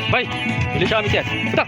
Vai, lasciami te. Sta.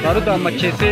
Baru dah macam se.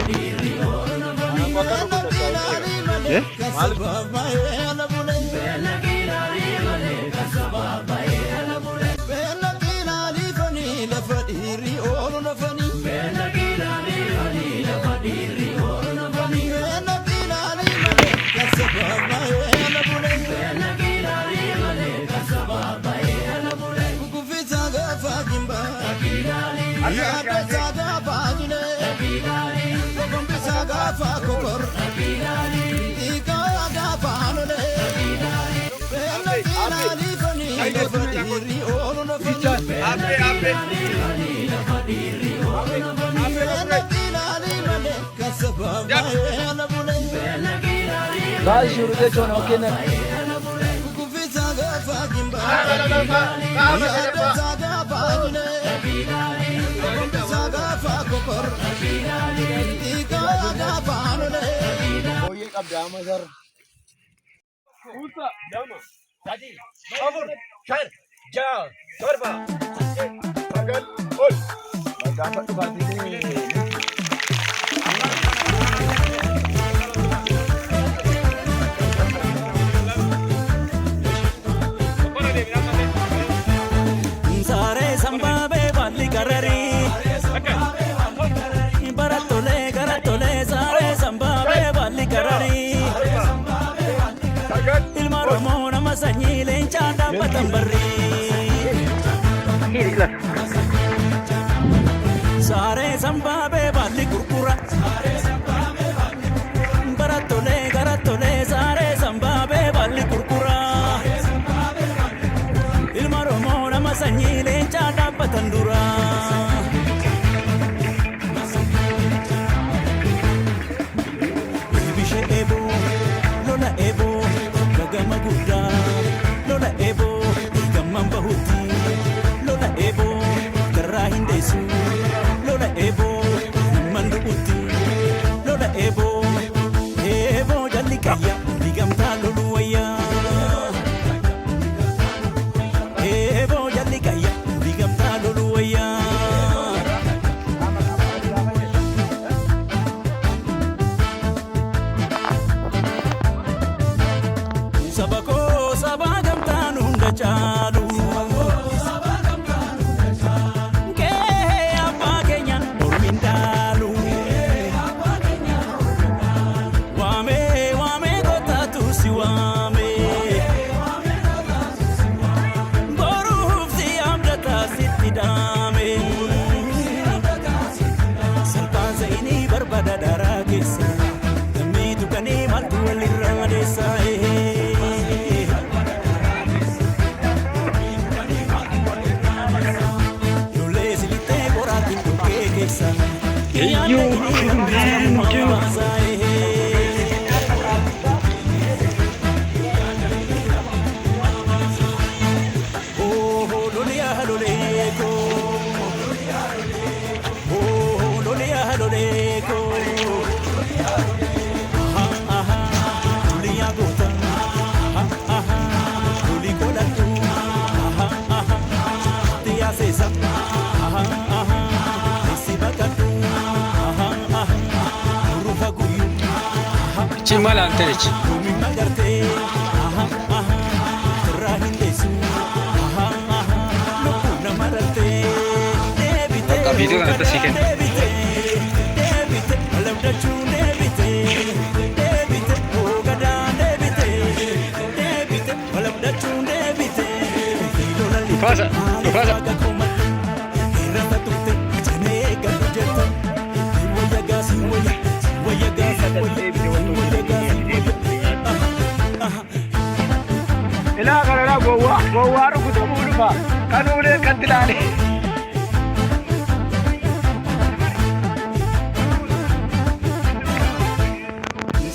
Guys, you ready to knock in? sanyi leencaa dhaabbatan barrii. Saaree sambaabee baalli gurgura. Barattolee garattolee saaree sambaabee baalli gurgura. Ilma Oromoo nama sanyi leencaa dhaabbatan dura. Ibishee eeboo lola eeboo gagama guddaa lola eeboo gamman bahuutti lola eeboo garraa hin deessu lola eeboo namman du'utti lola eeboo eeboo jalli qayya digamtaa lolu wayyaa eeboo jalli qayya digamtaa lolu wayyaa. Sabako sabagam tanun dachalu ke apa kenya ormindalu wame kota tu siwame boruf si amdata sitidame salpan zaini barbada darakese demi tukani maltu walirradesa Yo, Cimala anterich. Ka video kan atas ikan. Pasa, pasa. Ila karena gowa rukutu mulufa kanule kantilani.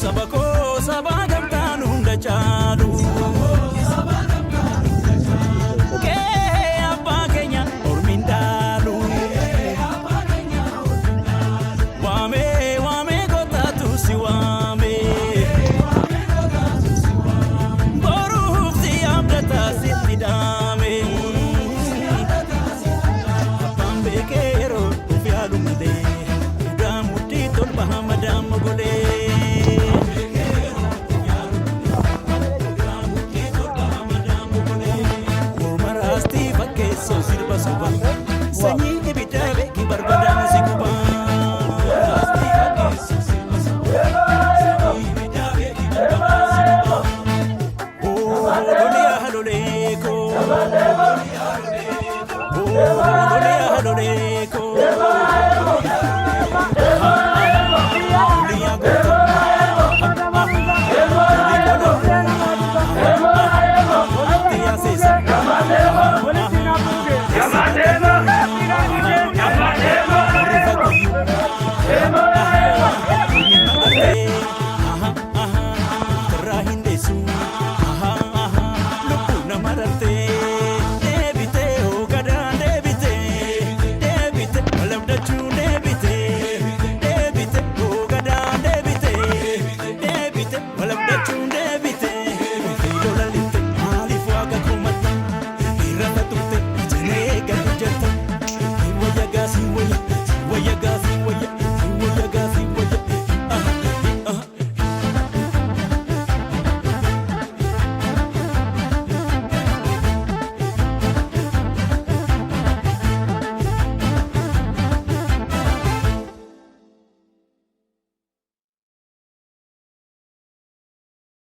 Sabako sabagam tanun dachalu ke apa kenya ormindalu wame kota tu siwame boruf si amdata sitidame apambe kero ufialu made udamuti tol bahamadam gole. Sanyi ibidale ki barbadaan si kuba. Oh, lolia haloleko. Oh,